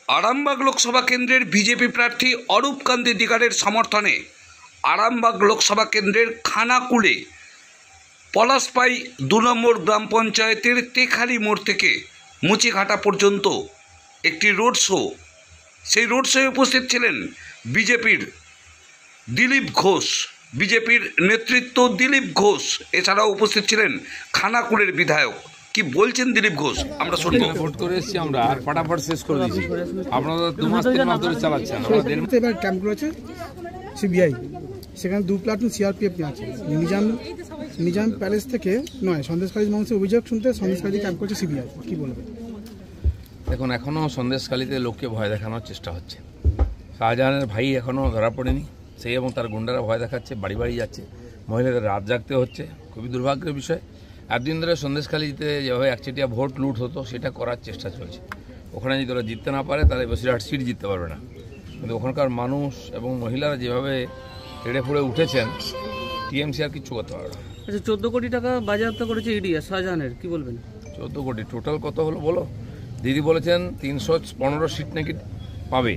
আরামবাগ লোকসভা কেন্দ্রের বিজেপি প্রার্থী অরূপ কান্তি দিগারের সমর্থনে আরামবাগ লোকসভা কেন্দ্রের খানাকুলে পলাশপাই 2 নম্বর গ্রাম পঞ্চায়েতের তেখালি মোড় থেকে মুচিঘাটা পর্যন্ত একটি রোড শো। সেই রোড শোয়ে উপস্থিত ছিলেন বিজেপির দিলীপ ঘোষ, বিজেপির নেতৃত্ব দিলীপ ঘোষ। এছাড়াও উপস্থিত ছিলেন খানাকুলের বিধায়ক। কি বলছেন দিলীপ ঘোষ আমরা শুনবো। ভোট করে এসেছি আমরা, আর ফটাফট শেষ করে দিয়েছি। আপনারা 2 মাস 3 মাস ধরে চালাচ্ছেন। এবার ক্যাম্প করেছে সিবিআই, সেখানে 2 প্লাটুন সিআরপিএফ আছে। নিজাম প্যালেস থেকে নয়, সন্দেশখালী মানুষের অভিযোগ শুনতে সন্দেশখালী ক্যাম্প করেছে সিবিআই। কি বলবেন? দেখুন, এখনো সন্দেশখালীতে লোককে ভয় দেখানোর চেষ্টা হচ্ছে। শাহজাহানের ভাই এখনো ধরা পড়েনি, সেই এবং তার গুন্ডারা ভয় দেখাচ্ছে, বাড়ি বাড়ি যাচ্ছে, মহিলাদের রাত জাগতে হচ্ছে। খুবই দুর্ভাগ্যের বিষয়। একদিন ধরে সন্দেশখালীতে যেভাবে একচেটিয়া ভোট লুট হতো সেটা করার চেষ্টা চলছে। ওখানে যদি ওরা জিততে না পারে তাহলে বসিরহাট সিট জিততে পারবে না। কিন্তু ওখানকার মানুষ এবং মহিলারা যেভাবে তেড়ে ফুড়ে উঠেছেন, টিএমসি আর কিছু করতে পারবে না। আচ্ছা, 14 কোটি টাকা বাজেয়াপ্ত করেছে ইডি শাহজাহানের, কি বলবেন? 14 কোটি টোটাল কত হলো বলো? দিদি বলেছেন 315 সিট নাকি পাবে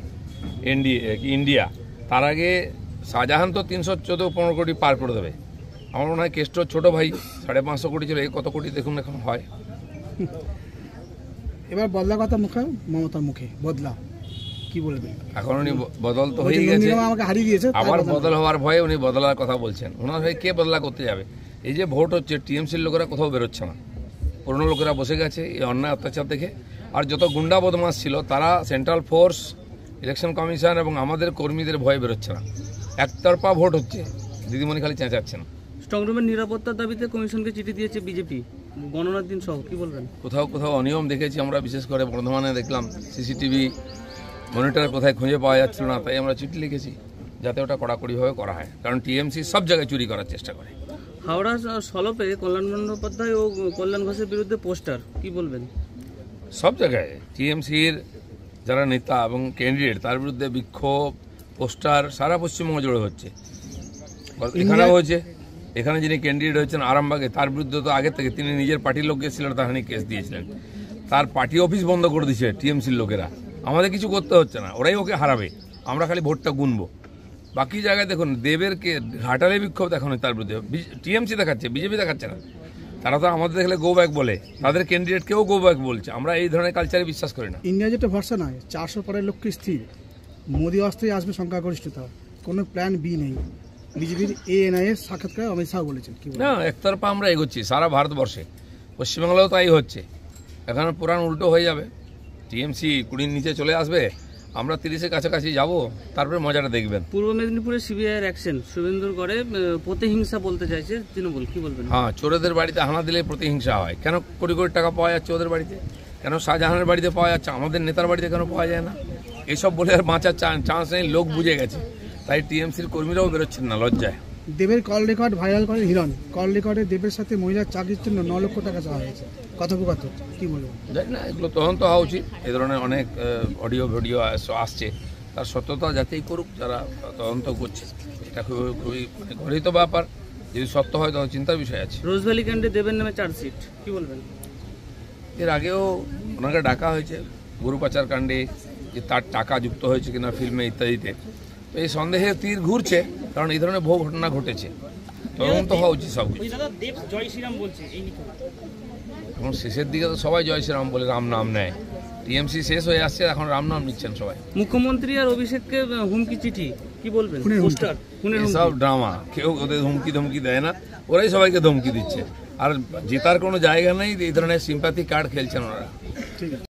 ইন্ডিয়া। তার আগে শাহজাহান তো 314-15 কোটি পার করে দেবে। আমার মনে হয় কেষ্টর ছোটো ভাই 550 কোটি ছিল, এই কত কোটি দেখুন এখন হয়। এবার বদলা কথা মুখে, মমতার মুখে বদলা, কি বলবেন? এখন উনি বদল তো হয়ে গেছে, আমাকে হারিয়ে দিয়েছে, আবার বদল হওয়ার ভয়ে উনি বদলার কথা বলছেন। ওনার ভাই কে বদলা করতে যাবে? এই যে ভোট হচ্ছে, টিএমসির লোকেরা কোথাও বেরোচ্ছে না, পুরনো লোকেরা বসে গেছে এই অন্যায় অত্যাচার দেখে। আর যত গুন্ডা বদমাস ছিল তারা সেন্ট্রাল ফোর্স, ইলেকশন কমিশন এবং আমাদের কর্মীদের ভয়ে বেরোচ্ছে না। একতরফা ভোট হচ্ছে, দিদিমণি খালি চেঁচাচ্ছে না। স্ট্রংরুমের নিরাপত্তার দাবিতে কমিশনকে চিঠি দিয়েছে বিজেপি গণনার দিন সহ, কি বলবেন? কোথাও কোথাও অনিয়ম দেখেছি আমরা, বিশেষ করে বর্ধমানে দেখলাম সিসিটিভি মনিটর কোথায় খুঁজে পাওয়া যাচ্ছিল না, তাই আমরা চিঠি লিখেছি যাতে ওটা কড়াকড়িভাবে করা হয়, কারণ টিএমসি সব জায়গায় চুরি করার চেষ্টা করে। হাওড়া সলপে কল্যাণ বন্দ্যোপাধ্যায় ও কল্যাণ ঘোষের বিরুদ্ধে পোস্টার, কি বলবেন? সব জায়গায় টিএমসির যারা নেতা এবং ক্যান্ডিডেট তার বিরুদ্ধে বিক্ষোভ, পোস্টার সারা পশ্চিমবঙ্গ জুড়ে হচ্ছে। এখানেও হয়েছে। এখানে যিনি ক্যান্ডিডেট হয়েছেন আরামবাগে, তার বিরুদ্ধে তো আগে থেকে তিনি নিজের পার্টির লোক গেছিলেন, তাখানে কেস দিয়েছিলেন। তার পার্টি অফিস বন্ধ করে দিয়েছে টিএমসির লোকেরা। আমাদের কিছু করতে হচ্ছে না, ওরাই ওকে হারাবে, আমরা খালি ভোটটা গুনবো। বাকি জায়গায় দেখুন, দেবেরকে ঘাটালে বিক্ষোভ দেখানো তার বিরুদ্ধে টিএমসি দেখাচ্ছে, বিজেপি দেখাচ্ছে না। তারা তো আমাদের দেখলে গো ব্যাক বলে, তাদের ক্যান্ডিডেটকেও গো ব্যাক বলছে। আমরা এই ধরনের কালচারে বিশ্বাস করি না। ইন্ডিয়া যেটা ভরসা নয়, 400 পরের লক্ষ্য স্থির, মোদী অস্ত্রে আসবে সংখ্যাগরিষ্ঠতা, কোনো প্ল্যান বি নেই। বিজেপির এএনআইএস সাক্ষাৎকারে অমিত শাহ বলেছেন। না, একতরফা আমরা এগোচ্ছি সারা ভারতবর্ষে, পশ্চিমবাংলাও তাই হচ্ছে। এখন পুরান উল্টো হয়ে যাবে, টিএমসি 20 নিচে চলে আসবে, আমরা 30-এর কাছাকাছি যাব, তারপরে মজাটা দেখবেন। পূর্ব মেদিনীপুরে সিবিআইয়ের অ্যাকশন, শুভেন্দুগড়ে প্রতিহিংসা বলতে চাইছে তৃণমূল, কি বলবেন? হ্যাঁ, চোরেদের বাড়িতে হানা দিলে প্রতিহিংসা হয়। কেন কোটি কোটি টাকা পাওয়া যাচ্ছে ওদের বাড়িতে, কেন শাহজাহানের বাড়িতে পাওয়া যাচ্ছে, আমাদের নেতার বাড়িতে কেন পাওয়া যায় না? এইসব বলে আর বাঁচার চান্স নেই, লোক বুঝে গেছে। তাই টিএমসির কর্মীরাও বেরোচ্ছেন না লজ্জায়। দেবের কল রেকর্ড ভাইরাল করে হিরণ। কল রেকর্ডে দেবের সাথে মহিলার চাকরির জন্য 9 লক্ষ টাকা চাওয়া হয়েছে। কথোপকথন, কি বলবেন? জানি না, এগুলো তদন্ত হওয়া উচিত। এই ধরনের অনেক অডিও ভিডিও আসছে, তার সত্যতা যাতেই করুক যারা তদন্ত করছে। এটা খুবই গর্হিত ব্যাপার। যদি সত্য হয় তখন চিন্তার বিষয় আছে। রোজভ্যালি ক্যান্ডে দেবের নামে চার্জশিট, কি বলবেন? এর আগেও ওনাকে ডাকা হয়েছে গরু পাচার কাণ্ডে, যে তার টাকা যুক্ত হয়েছে কিনা ফিল্মে ইত্যাদিতে। তো এই সন্দেহে তীর ঘুরছে, কারণ এই ধরনের বহু ঘটনা ঘটেছে। তদন্ত হওয়া উচিত সব কিছু। এখন শেষের দিকে তো সবাই জয় শ্রীরাম বলে রাম নাম নেয়। টিএমসি শেষ হয়ে আসছে, এখন রাম নাম নিচ্ছেন সবাই। মুখ্যমন্ত্রী আর অভিষেককে হুমকি চিঠি, কি বলবেন? সব ড্রামা, কেউ ওদের ধমকি দেয় না, ওরাই সবাইকে ধমকি দিচ্ছে। আর জেতার কোনো জায়গা নেই, এই ধরনের সিম্প্যাথি কার্ড খেলছেন ওনারা। ঠিক আছে।